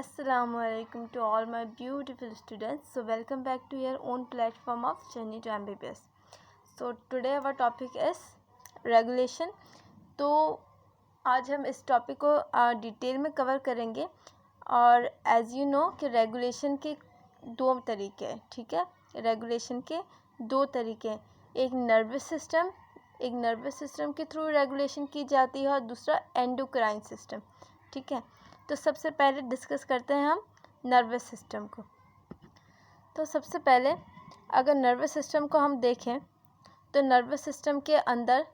Assalamualaikum to all my beautiful students. So welcome back to your own platform of Journey to MBBS. So today our topic is regulation. तो आज हम इस topic को detail में cover करेंगे और as you know कि regulation के दो तरीके हैं. ठीक है, रेगुलेशन के दो तरीके हैं. एक नर्वस सिस्टम के थ्रू रेगुलेशन की जाती है और दूसरा एंडोक्राइन सिस्टम. ठीक है, तो सबसे पहले डिस्कस करते हैं हम नर्वस सिस्टम को. तो सबसे पहले अगर नर्वस सिस्टम को हम देखें तो नर्वस सिस्टम के अंदर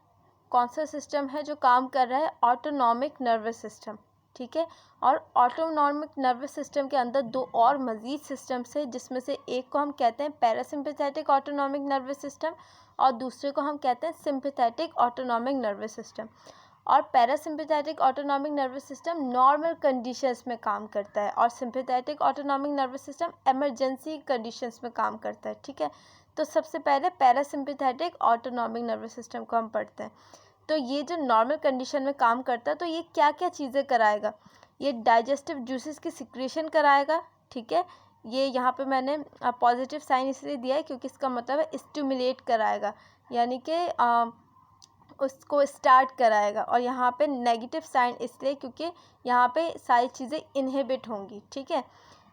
कौन सा सिस्टम है जो काम कर रहा है? Autonomic nervous system. ठीक है, और ऑटोनॉमिक नर्वस सिस्टम के अंदर दो और मज़ीद सिस्टम्स है जिसमें से एक को हम कहते हैं पैरासिम्पैथेटिक ऑटोनॉमिक नर्वस सिस्टम और दूसरे को हम कहते हैं सिम्पैथेटिक ऑटोनॉमिक नर्वस सिस्टम. और parasympathetic autonomic nervous system normal conditions में काम करता है और sympathetic autonomic nervous system emergency conditions में काम करता है. ठीक है, तो सबसे पहले पैरासिम्पैथेटिक ऑटोनॉमिक नर्वस सिस्टम को हम पढ़ते हैं. तो ये जो नॉर्मल कंडीशन में काम करता है तो ये क्या क्या चीज़ें कराएगा? ये डाइजेस्टिव जूसेस की सिक्रेशन कराएगा. ठीक है, ये यहाँ पे मैंने पॉजिटिव साइन इसलिए दिया है क्योंकि इसका मतलब है स्टिमुलेट कराएगा, यानी कि उसको स्टार्ट कराएगा. और यहाँ पे नेगेटिव साइन इसलिए क्योंकि यहाँ पे सारी चीज़ें इनहिबिट होंगी. ठीक है,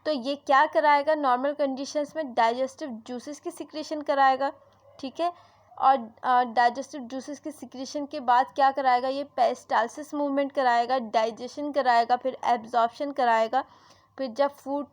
तो ये क्या कराएगा? नॉर्मल कंडीशंस में डाइजेस्टिव जूसेस की सिक्रेशन कराएगा. ठीक है, और डाइजेस्टिव जूसेस की सिक्रेशन के बाद क्या कराएगा? ये पेरिस्टालसिस मूवमेंट कराएगा, डाइजेशन कराएगा, फिर एब्जॉर्प्शन कराएगा. फिर जब फूड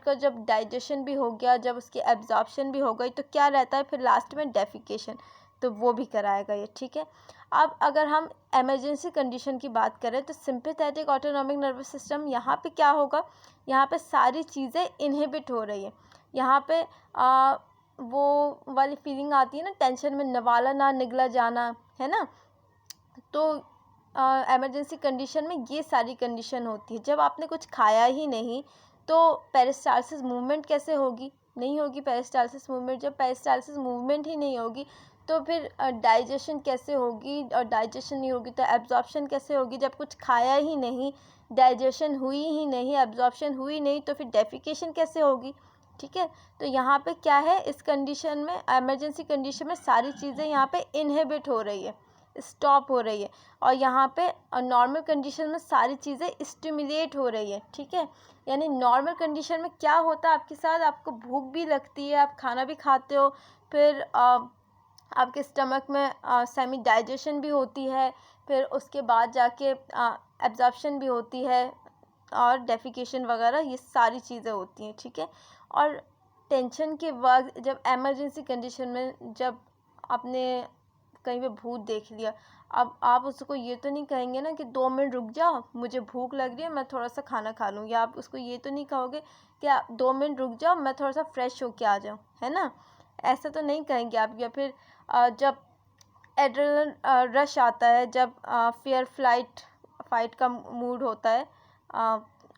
का जब डाइजेशन भी हो गया, जब उसकी एब्जॉर्प्शन भी हो गई तो क्या रहता है? फिर लास्ट में डेफिकेशन, तो वो भी कराएगा ये. ठीक है, अब अगर हम इमरजेंसी कंडीशन की बात करें तो सिम्पैथेटिक ऑटोनॉमिक नर्वस सिस्टम यहाँ पे क्या होगा? यहाँ पे सारी चीज़ें इनहिबिट हो रही है. यहाँ पे वो वाली फीलिंग आती है ना, टेंशन में नवाला ना निगला जाना, है ना. तो इमरजेंसी कंडीशन में ये सारी कंडीशन होती है. जब आपने कुछ खाया ही नहीं तो पेरिस्टालसिस मूवमेंट कैसे होगी? नहीं होगी पेरिस्टालसिस मूवमेंट. जब पेरिस्टालसिस मूवमेंट ही नहीं होगी तो फिर डाइजेशन कैसे होगी? और डाइजेशन नहीं होगी तो एब्जॉर्प्शन कैसे होगी? जब कुछ खाया ही नहीं, डाइजेशन हुई ही नहीं, एब्जॉर्प्शन हुई नहीं, तो फिर डेफिकेशन कैसे होगी? ठीक है, तो यहाँ पे क्या है? इस कंडीशन में, इमरजेंसी कंडीशन में सारी चीज़ें यहाँ पे इनहिबिट हो रही है, स्टॉप हो रही है. और यहाँ पे नॉर्मल कंडीशन में सारी चीज़ें स्टिमुलेट हो रही है. ठीक है, यानी नॉर्मल कंडीशन में क्या होता है आपके साथ? आपको भूख भी लगती है, आप खाना भी खाते हो, फिर आपके स्टमक में सेमी डाइजेशन भी होती है, फिर उसके बाद जाके एब्जॉर्प्शन भी होती है और डेफिकेशन वगैरह, ये सारी चीज़ें होती हैं. ठीक है, और टेंशन के वक्त जब इमरजेंसी कंडीशन में जब आपने कहीं पे भूत देख लिया, अब आप उसको ये तो नहीं कहेंगे ना कि 2 मिनट रुक जाओ, मुझे भूख लग रही है, मैं थोड़ा सा खाना खा लूँ. या आप उसको ये तो नहीं कहोगे कि 2 मिनट रुक जाओ, मैं थोड़ा सा फ्रेश होके आ जाऊँ, है ना. ऐसा तो नहीं कहेंगे आप. या फिर जब एड्रेनलिन रश आता है, जब फियर फाइट का मूड होता है,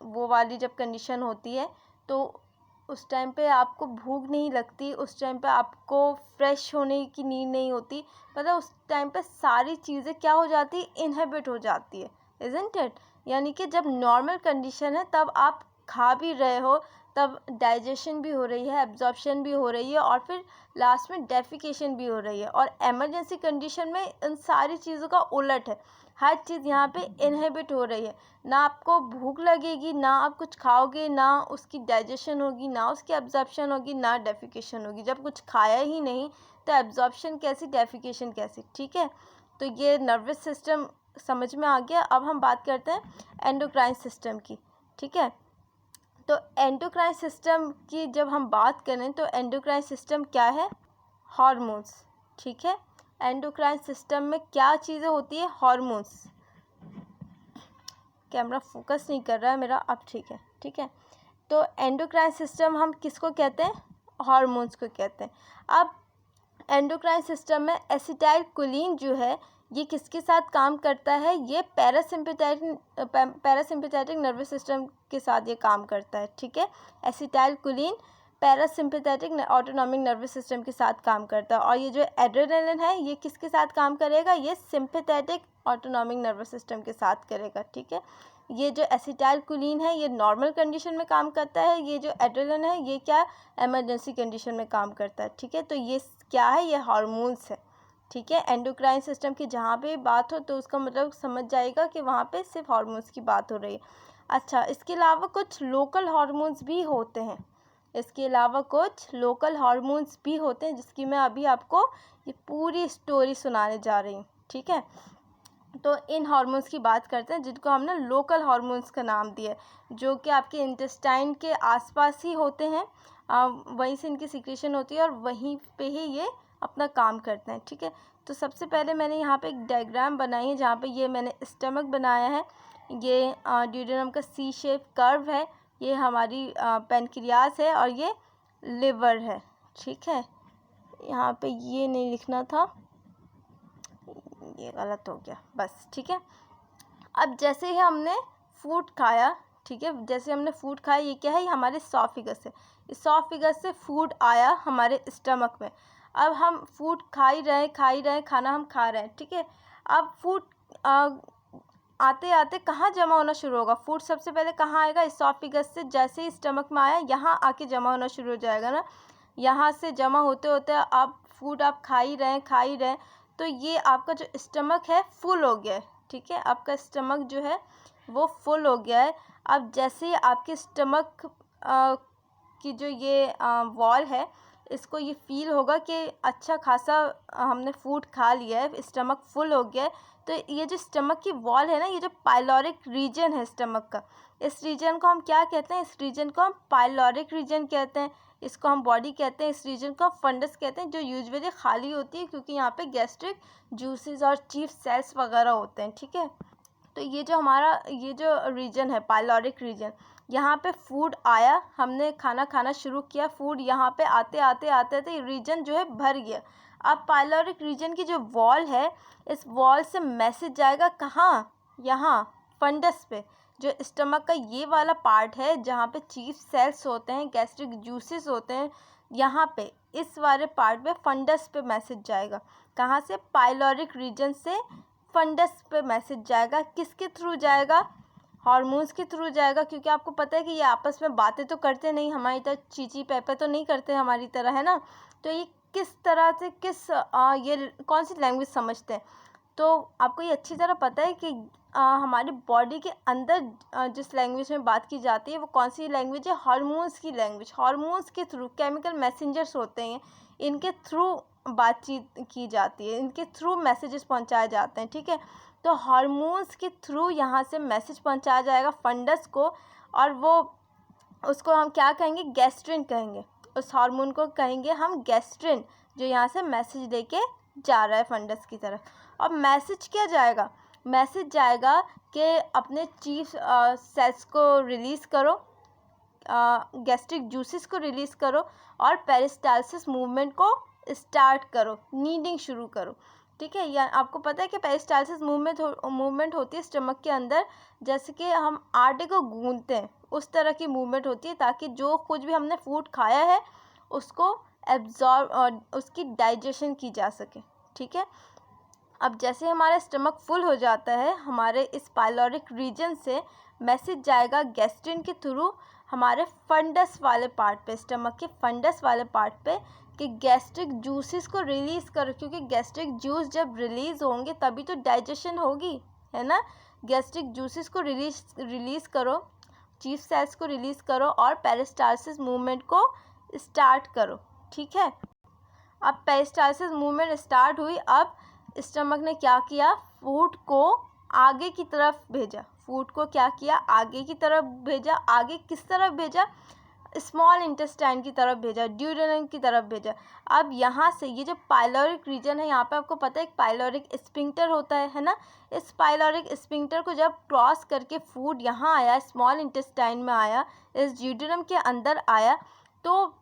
वो वाली जब कंडीशन होती है, तो उस टाइम पे आपको भूख नहीं लगती, उस टाइम पे आपको फ्रेश होने की नीड नहीं होती. मतलब उस टाइम पे सारी चीज़ें क्या हो जाती है? इनहिबिट हो जाती है, इज़न्ट इट. यानी कि जब नॉर्मल कंडीशन है तब आप खा भी रहे हो, तब डाइजेशन भी हो रही है, एब्जॉर्प्शन भी हो रही है और फिर लास्ट में डेफिकेशन भी हो रही है. और इमरजेंसी कंडीशन में इन सारी चीज़ों का उलट है, हर चीज़ यहाँ पे इनहिबिट हो रही है. ना आपको भूख लगेगी, ना आप कुछ खाओगे, ना उसकी डाइजेशन होगी, ना उसकी एब्जॉर्प्शन होगी, ना डेफिकेशन होगी. जब कुछ खाया ही नहीं तो एब्जॉर्प्शन कैसी, डेफिकेशन कैसी? ठीक है, तो ये नर्वस सिस्टम समझ में आ गया. अब हम बात करते हैं एंडोक्राइन सिस्टम की. ठीक है, तो एंडोक्राइन सिस्टम की जब हम बात करें तो एंडोक्राइन सिस्टम क्या है? हार्मोन्स. ठीक है, एंडोक्राइन सिस्टम में क्या चीज़ें होती है? हार्मोन्स. कैमरा फोकस नहीं कर रहा है मेरा. अब ठीक है. ठीक है, तो एंडोक्राइन सिस्टम हम किसको कहते हैं? हार्मोन्स को कहते हैं. अब एंडोक्राइन सिस्टम में एसिटाइलकोलिन जो है ये किसके साथ काम करता है? ये पैरासिम्पैथेटिक नर्वस सिस्टम के साथ ये काम करता है. ठीक है, acetylcholine parasympathetic autonomic nervous system के साथ काम करता है. और ये जो एड्रेनलिन है ये किसके साथ काम करेगा? ये सिम्पैथेटिक ऑटोनॉमिक नर्वस सिस्टम के साथ करेगा. ठीक है, ये जो एसिटाइलकोलिन है ये नॉर्मल कंडीशन में काम करता है, ये जो एड्रेनलिन है ये क्या इमरजेंसी कंडीशन में काम करता है। ठीक है, तो ये क्या है, ये हार्मोन्स है। ठीक है, एंडोक्राइन सिस्टम की जहाँ पे बात हो तो उसका मतलब समझ जाएगा कि वहाँ पे सिर्फ हार्मोन्स की बात हो रही है। अच्छा, इसके अलावा कुछ लोकल हार्मोन्स भी होते हैं, इसके अलावा कुछ लोकल हार्मोन्स भी होते हैं जिसकी मैं अभी आपको ये पूरी स्टोरी सुनाने जा रही हूँ। ठीक है, तो इन हार्मोन्स की बात करते हैं जिनको हमने लोकल हार्मोन्स का नाम दिया है, जो कि आपके इंटेस्टाइन के आसपास ही होते हैं, वहीं से इनकी सिक्रेशन होती है और वहीं पे ही ये अपना काम करते हैं। ठीक है, तो सबसे पहले मैंने यहाँ पे एक डायग्राम बनाई है जहाँ पे ये मैंने स्टमक बनाया है, ये ड्यूडेनम का सी शेप कर्व है, ये हमारी पेनक्रियास है और ये लिवर है। ठीक है, यहाँ पे ये नहीं लिखना था, ये गलत हो गया बस। ठीक है, अब जैसे ही हमने फूड खाया, ठीक है, जैसे हमने फूड खाया, ये क्या है, ये हमारे इसोफेगस है, इसोफेगस से फूड आया हमारे स्टमक में। अब हम फूड खा ही रहे हैं, खाना हम खा रहे हैं। ठीक है, अब फूड आते आते कहाँ जमा होना शुरू होगा, फूड सबसे पहले कहाँ आएगा, इसोफेगस से जैसे ही स्टमक में आया यहाँ आके जमा होना शुरू हो जाएगा ना, यहाँ से जमा होते होते अब फूड आप खा ही रहे हैं, तो ये आपका जो स्टमक है फुल हो गया है। ठीक है, आपका स्टमक जो है वो फुल हो गया है। अब जैसे ही आपके स्टमक की जो ये वॉल है, इसको ये फील होगा कि अच्छा खासा हमने फूड खा लिया है, स्टमक फुल हो गया है, तो ये जो स्टमक की वॉल है ना, ये जो पाइलोरिक रीजन है स्टमक का, इस रीजन को हम क्या कहते हैं, इस रीजन को हम पाइलोरिक रीजन कहते हैं, इसको हम बॉडी कहते हैं, इस रीजन को हम फंडस कहते हैं, जो यूजुअली खाली होती है क्योंकि यहाँ पे गैस्ट्रिक जूसेस और चीफ सेल्स वगैरह होते हैं। ठीक है, तो ये जो हमारा ये जो रीजन है पाइलोरिक रीजन, यहाँ पे फूड आया, हमने खाना खाना शुरू किया, फूड यहाँ पे आते आते रीजन जो है भर गया। अब पाइलोरिक रीजन की जो वॉल है, इस वॉल से मैसेज जाएगा कहाँ, यहाँ फंडस पे, जो स्टमक का ये वाला पार्ट है जहाँ पे चीफ सेल्स होते हैं, गैस्ट्रिक जूसेस होते हैं, यहाँ पे इस वाले पार्ट पे फंडस पे मैसेज जाएगा। कहाँ से, पाइलोरिक रीजन से फंडस पे मैसेज जाएगा। किसके थ्रू जाएगा, हार्मोन्स के थ्रू जाएगा, क्योंकि आपको पता है कि ये आपस में बातें तो करते नहीं, हमारी तरह चीची पैपे तो नहीं करते हमारी तरह, है ना। तो ये किस तरह से ये कौन सी लैंग्वेज समझते हैं, तो आपको ये अच्छी तरह पता है कि हमारी बॉडी के अंदर जिस लैंग्वेज में बात की जाती है वो कौन सी लैंग्वेज है, हार्मोन्स की लैंग्वेज। हार्मोन्स के थ्रू केमिकल मैसेंजर्स होते हैं, इनके थ्रू बातचीत की जाती है, इनके थ्रू मैसेजेस पहुंचाए जाते हैं। ठीक है, तो हार्मोन्स के थ्रू यहाँ से मैसेज पहुंचाया जाएगा फंडस को, और वो उसको हम क्या कहेंगे, गैस्ट्रिन कहेंगे, उस हार्मोन को कहेंगे हम गैस्ट्रिन, जो यहाँ से मैसेज लेके जा रहा है फंडस की तरफ। अब मैसेज क्या जाएगा, मैसेज जाएगा कि अपने चीफ सेल्स को रिलीज़ करो, गैस्ट्रिक जूसेस को रिलीज़ करो और पेरिस्टालसिस मूवमेंट को स्टार्ट करो, नीडिंग शुरू करो। ठीक है, या आपको पता है कि पेरिस्टालसिस मूवमेंट होती है स्टमक के अंदर, जैसे कि हम आटे को गूंदते हैं उस तरह की मूवमेंट होती है, ताकि जो कुछ भी हमने फूड खाया है उसको एब्जॉर्ब और उसकी डाइजेशन की जा सके। ठीक है, अब जैसे हमारा स्टमक फुल हो जाता है, हमारे इस पाइलोरिक रीजन से मैसेज जाएगा गैस्ट्रिन के थ्रू हमारे फंडस वाले पार्ट पे, स्टमक के फंडस वाले पार्ट पे, कि गैस्ट्रिक जूसेस को रिलीज़ करो, क्योंकि गैस्ट्रिक जूस जब रिलीज़ होंगे तभी तो डाइजेशन होगी, है ना। गैस्ट्रिक जूसेस को रिलीज़ करो, चीफ सेल्स को रिलीज़ करो और पेरिस्टालसिस मूवमेंट को स्टार्ट करो। ठीक है, अब पेरिस्टालसिस मूवमेंट स्टार्ट हुई, अब स्टमक ने क्या किया, फूड को आगे की तरफ भेजा, फूड को क्या किया, आगे की तरफ भेजा। आगे किस तरफ भेजा, स्मॉल इंटेस्टाइन की तरफ भेजा, ड्यूडेनम की तरफ भेजा। अब यहाँ से ये जो पाइलोरिक रीजन है, यहाँ पे आपको पता है एक पाइलोरिक स्फिंक्टर होता है ना। इस पाइलोरिक स्फिंक्टर को जब क्रॉस करके फूड यहाँ आया, स्मॉल इंटेस्टाइन में आया, इस ड्यूडेनम के अंदर आया, तो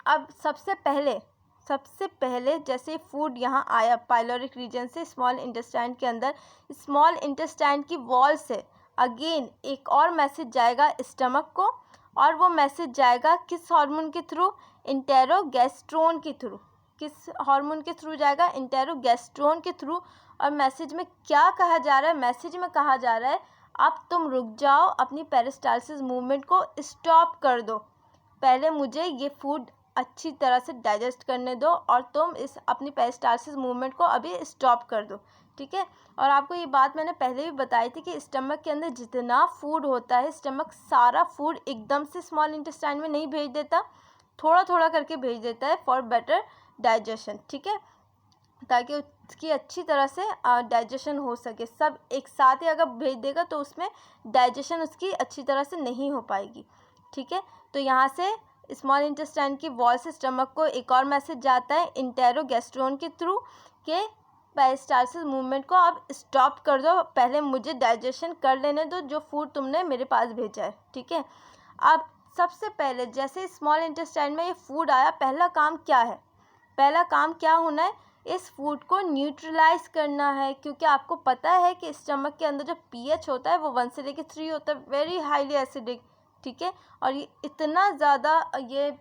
अब सबसे पहले जैसे फूड यहाँ आया पाइलोरिक रीजन से स्मॉल इंटेस्टाइन के अंदर, स्मॉल इंटेस्टाइन की वॉल से अगेन एक और मैसेज जाएगा स्टमक को, और वो मैसेज जाएगा किस हार्मोन के थ्रू, इंटेरोगैस्ट्रोन के थ्रू। किस हार्मोन के थ्रू जाएगा, इंटेरोगैस्ट्रोन के थ्रू। और मैसेज में क्या कहा जा रहा है, मैसेज में कहा जा रहा है अब तुम रुक जाओ, अपनी पेरिस्टालसिस मूवमेंट को स्टॉप कर दो, पहले मुझे ये फूड अच्छी तरह से डाइजेस्ट करने दो और तुम इस अपनी पेरिस्टालसिस मूवमेंट को अभी स्टॉप कर दो, ठीक है। और आपको ये बात मैंने पहले भी बताई थी कि स्टमक के अंदर जितना फूड होता है, स्टमक सारा फूड एकदम से स्मॉल इंटेस्टाइन में नहीं भेज देता, थोड़ा थोड़ा करके भेज देता है फॉर बेटर डाइजेशन, ठीक है, ताकि उसकी अच्छी तरह से डाइजेशन हो सके। सब एक साथ ही अगर भेज देगा तो उसमें डाइजेशन उसकी अच्छी तरह से नहीं हो पाएगी, ठीक है। तो यहाँ से स्मॉल इंटेस्टाइन की वॉल से स्टमक को एक और मैसेज जाता है इंटेरोगैस्ट्रोन के थ्रू के पेरिस्टालसिस मूवमेंट को अब स्टॉप कर दो, पहले मुझे डाइजेशन कर लेने दो जो फूड तुमने मेरे पास भेजा है, ठीक है। अब सबसे पहले जैसे स्मॉल इंटेस्टाइन में ये फूड आया, पहला काम क्या है, पहला काम क्या होना है, इस फूड को न्यूट्रलाइज करना है, क्योंकि आपको पता है कि स्टमक के अंदर जो पीएच होता है वो 1 से लेकर 3 होता है, वेरी हाईली एसिडिक, ठीक है। और ये इतना ज़्यादा ये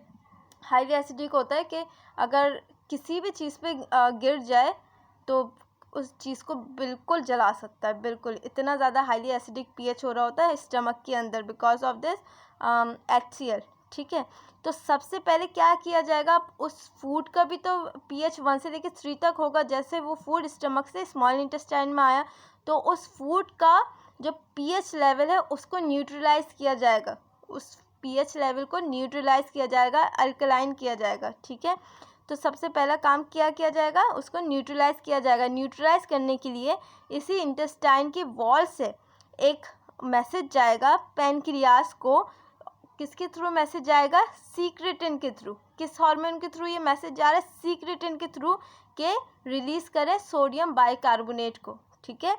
हाईली एसिडिक होता है कि अगर किसी भी चीज़ पे गिर जाए तो उस चीज़ को बिल्कुल जला सकता है, बिल्कुल इतना ज़्यादा हाईली एसिडिक पीएच हो रहा होता है स्टमक के अंदर बिकॉज ऑफ दिस HCl, ठीक है। तो सबसे पहले क्या किया जाएगा, उस फूड का भी तो पीएच 1 से लेकर 3 तक होगा, जैसे वो फूड स्टमक से स्मॉल इंटेस्टाइन में आया तो उस फूड का जो पीएच लेवल है उसको न्यूट्रलाइज किया जाएगा, उस पीएच लेवल को न्यूट्रलाइज किया जाएगा, अल्कलाइन किया जाएगा, ठीक है। तो सबसे पहला काम क्या किया जाएगा, उसको न्यूट्रलाइज किया जाएगा। न्यूट्रलाइज करने के लिए इसी इंटेस्टाइन की वॉल से एक मैसेज जाएगा पैनक्रियास को, किसके थ्रू मैसेज जाएगा, सीक्रेटिन के थ्रू। किस हार्मोन के थ्रू ये मैसेज जा रहा है, सीक्रेटिन के थ्रू के रिलीज करें सोडियम बाइकार्बोनेट को, ठीक है।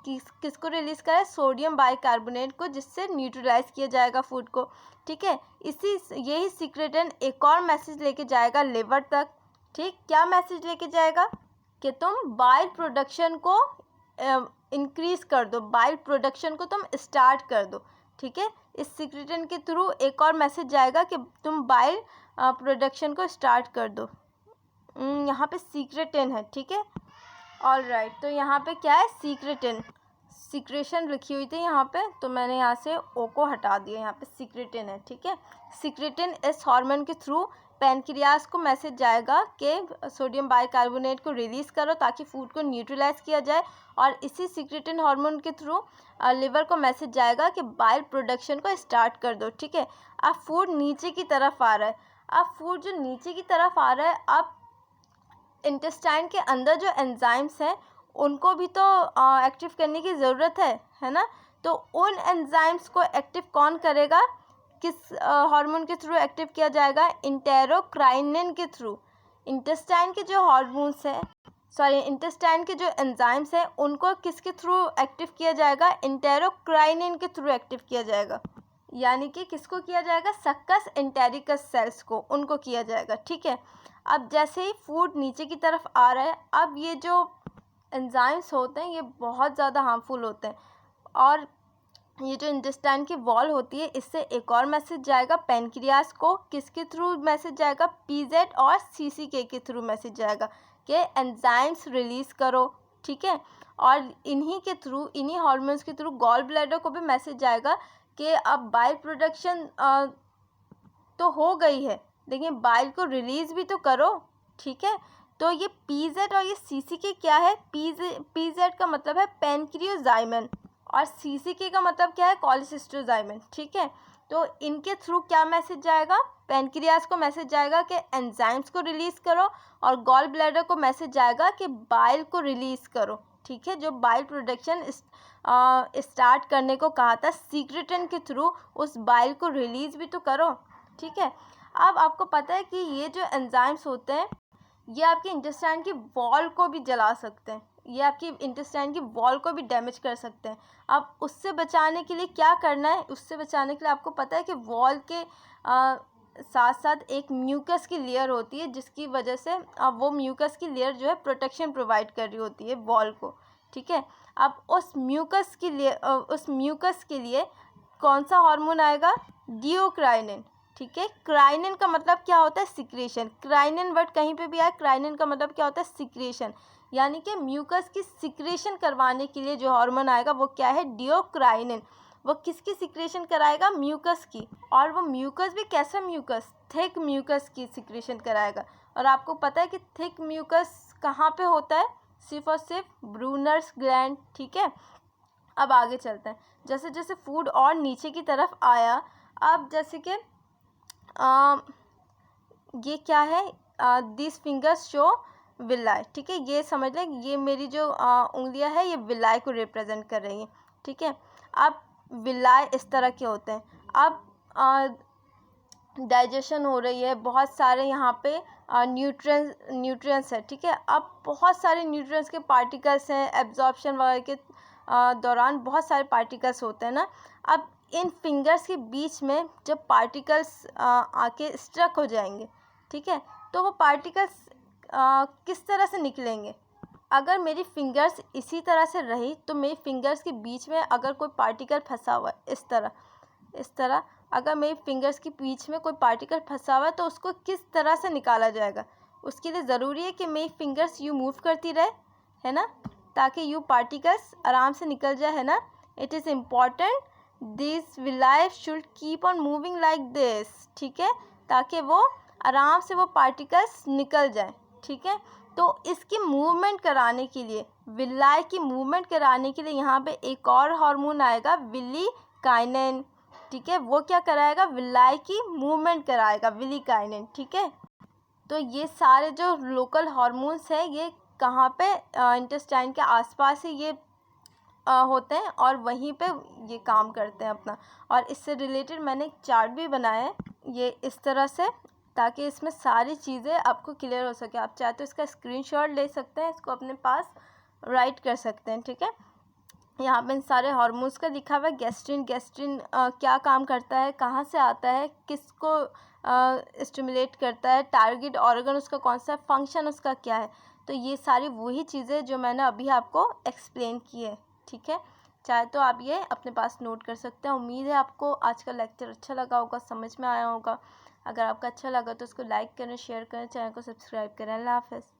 किसको रिलीज करें, सोडियम बाइकार्बोनेट को, जिससे न्यूट्रलाइज किया जाएगा फूड को, ठीक है। यही सीक्रेटिन एक और मैसेज लेके जाएगा लिवर तक, ठीक। क्या मैसेज लेके जाएगा कि तुम बाइल प्रोडक्शन को इंक्रीज कर दो, बाइल प्रोडक्शन को तुम स्टार्ट कर दो, ठीक है। इस सीक्रेटिन के थ्रू एक और मैसेज जाएगा कि तुम बाइल प्रोडक्शन को स्टार्ट कर दो। यहाँ पे सीक्रेटिन है, ठीक है, ऑल राइट। तो यहाँ पे क्या है, सीक्रेटिन, सीक्रेशन लिखी हुई थी यहाँ पे, तो मैंने यहाँ से ओ को हटा दिया, यहाँ पे सीक्रेटिन है, ठीक है। सीक्रेटिन इस हार्मोन के थ्रू पैनक्रियास को मैसेज जाएगा कि सोडियम बाइकार्बोनेट को रिलीज़ करो ताकि फूड को न्यूट्रलाइज किया जाए, और इसी सीक्रेटिन हार्मोन के थ्रू लिवर को मैसेज जाएगा कि बाइल प्रोडक्शन को स्टार्ट कर दो, ठीक है। अब फूड नीचे की तरफ आ रहा है, अब फूड जो नीचे की तरफ आ रहा है, अब इंटेस्टाइन के अंदर जो एंजाइम्स हैं उनको भी तो एक्टिव करने की ज़रूरत है ना। तो उन एंजाइम्स को एक्टिव कौन करेगा, किस हार्मोन के थ्रू एक्टिव किया जाएगा, इंटेरोक्राइनिन के थ्रू। इंटेस्टाइन के जो हार्मोन्स हैं, इंटेस्टाइन के जो एंजाइम्स हैं उनको किसके थ्रू एक्टिव किया जाएगा, इंटेरोक्राइनिन के थ्रू एक्टिव किया जाएगा, यानी कि किसको किया जाएगा, सक्कस एंटेरिकस सेल्स को, उनको किया जाएगा, ठीक है। अब जैसे ही फूड नीचे की तरफ आ रहा है, अब ये जो एंजाइम्स होते हैं ये बहुत ज़्यादा हार्मफुल होते हैं, और ये जो इंटेस्टाइन की वॉल होती है इससे एक और मैसेज जाएगा पैनक्रियास को, किसके थ्रू मैसेज जाएगा, पीजेड और सीसीके के थ्रू मैसेज जाएगा कि एंजाइम्स रिलीज़ करो, ठीक है। और इन्हीं के थ्रू, इन्हीं हार्मोन्स के थ्रू गॉल ब्लैडर को भी मैसेज जाएगा कि अब बाइल प्रोडक्शन तो हो गई है, लेकिन बाइल को रिलीज़ भी तो करो, ठीक है। तो ये पीजेड और ये सीसीके क्या है, पीजेड का मतलब है पैनक्रियोजाइमन और सीसीके का मतलब क्या है, कॉलिसिस्टोजाइमन, ठीक है। तो इनके थ्रू क्या मैसेज जाएगा, पैनक्रियास को मैसेज जाएगा कि एंजाइम्स को रिलीज़ करो, और गॉल ब्लैडर को मैसेज जाएगा कि बाइल को रिलीज़ करो, ठीक है। जो बाइल प्रोडक्शन स्टार्ट करने को कहा था सीक्रेटिन के थ्रू, उस बाइल को रिलीज़ भी तो करो, ठीक है। अब आपको पता है कि ये जो एंजाइम्स होते हैं ये आपके इंटेस्टाइन की वॉल को भी जला सकते हैं, ये आपकी इंटेस्टाइन की वॉल को भी डैमेज कर सकते हैं। अब उससे बचाने के लिए क्या करना है, उससे बचाने के लिए आपको पता है कि वॉल के साथ साथ एक म्यूकस की लेयर होती है, जिसकी वजह से वो म्यूकस की लेयर जो है प्रोटेक्शन प्रोवाइड कर रही होती है वॉल को, ठीक है। अब उस म्यूकस के लिए कौन सा हार्मोन आएगा, डिओक्राइनिन, ठीक है। क्राइनिन का मतलब क्या होता है, सिक्रेशन। क्राइनिन वर्ड कहीं पे भी आए, क्राइनिन का मतलब क्या होता है, सिक्रेशन। यानी कि म्यूकस की सिक्रेशन करवाने के लिए जो हार्मोन आएगा वो क्या है, डिओक्राइनिन। वो किसकी सिक्रेशन कराएगा, म्यूकस की। और वो म्यूकस भी कैसा म्यूकस, थिक म्यूकस की सिक्रेशन कराएगा। और आपको पता है कि थिक म्यूकस कहाँ पे होता है, सिर्फ और सिर्फ ब्रूनर्स ग्लैंड। ठीक है, अब आगे चलते हैं। जैसे जैसे फूड और नीचे की तरफ आया, अब जैसे कि ये क्या है, दिस फिंगर्स शो विलाई। ठीक है, ये समझ लें, ये मेरी जो उंगलियां है ये विलाई को रिप्रेजेंट कर रही है। ठीक है, अब विलाई इस तरह के होते हैं। अब डाइजेशन हो रही है, बहुत सारे यहाँ पे न्यूट्रिएंट्स है। ठीक है, अब बहुत सारे न्यूट्रिएंट्स के पार्टिकल्स हैं, एब्जॉर्प्शन वगैरह के दौरान बहुत सारे पार्टिकल्स होते हैं ना। अब इन फिंगर्स के बीच में जब पार्टिकल्स आके स्ट्रक हो जाएंगे, ठीक है, तो वो पार्टिकल्स किस तरह से निकलेंगे। अगर मेरी फिंगर्स इसी तरह से रही तो मेरी फिंगर्स के बीच में अगर कोई पार्टिकल फंसा हुआ है इस तरह अगर मेरी फिंगर्स के बीच में कोई पार्टिकल फंसा हुआ है तो उसको किस तरह से निकाला जाएगा। उसके लिए ज़रूरी है कि मेरी फिंगर्स यूँ मूव करती रहे, है ना, ताकि यू पार्टिकल्स आराम से निकल जाए, है ना। It is important this villi should keep on moving like this. ठीक है, ताकि वो आराम से वो पार्टिकल्स निकल जाए। ठीक है, तो इसकी मूवमेंट कराने के लिए, विलाई की मूवमेंट कराने के लिए यहाँ पे एक और हार्मोन आएगा, विलिकाइनेन। ठीक है, वो क्या कराएगा, विलाई की मूवमेंट कराएगा, विलिकाइनेन। ठीक है, तो ये सारे जो लोकल हार्मोन्स हैं ये कहाँ पे, इंटेस्टाइन के आसपास ही ये होते हैं और वहीं पे ये काम करते हैं अपना। और इससे रिलेटेड मैंने एक चार्ट भी बनाया है ये इस तरह से, ताकि इसमें सारी चीज़ें आपको क्लियर हो सके। आप चाहे तो इसका स्क्रीनशॉट ले सकते हैं, इसको अपने पास राइट कर सकते हैं। ठीक है, यहाँ पे इन सारे हार्मोन्स का लिखा हुआ है। गैस्ट्रिन क्या काम करता है, कहाँ से आता है, किसको स्टिमुलेट करता है, टारगेट ऑर्गन उसका कौन सा, फंक्शन उसका क्या है। तो ये सारी वही चीज़ें जो मैंने अभी आपको एक्सप्लेन की है। ठीक है, चाहे तो आप ये अपने पास नोट कर सकते हैं। उम्मीद है आपको आज का लेक्चर अच्छा लगा होगा, समझ में आया होगा। अगर आपका अच्छा लगा तो उसको लाइक करें, शेयर करें, चैनल को सब्सक्राइब करें। अल्लाह हाफ़िज़।